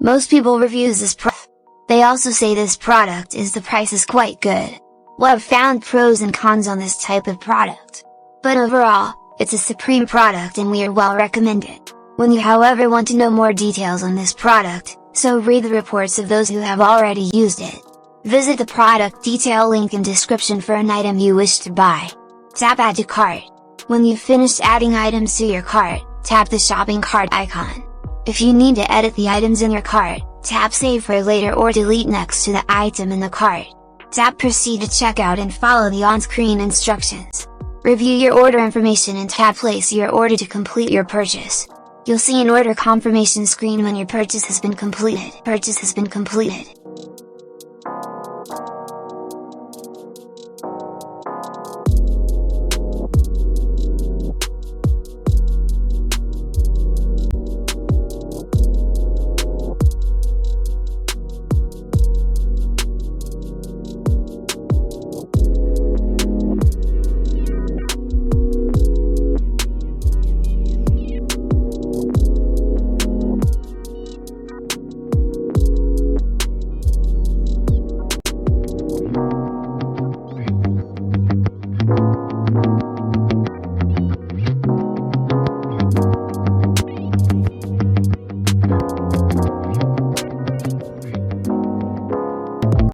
Most people reviews this product. They also say this product is the price is quite good. Well, I've found pros and cons on this type of product. But overall, it's a supreme product and we are well recommend it. When you however want to know more details on this product, so read the reports of those who have already used it. Visit the product detail link in description for an item you wish to buy. Tap add to cart. When you've finished adding items to your cart, tap the shopping cart icon. If you need to edit the items in your cart, tap save for later or delete next to the item in the cart. Tap proceed to checkout and follow the on-screen instructions. Review your order information and tap place your order to complete your purchase. You'll see an order confirmation screen when your purchase has been completed.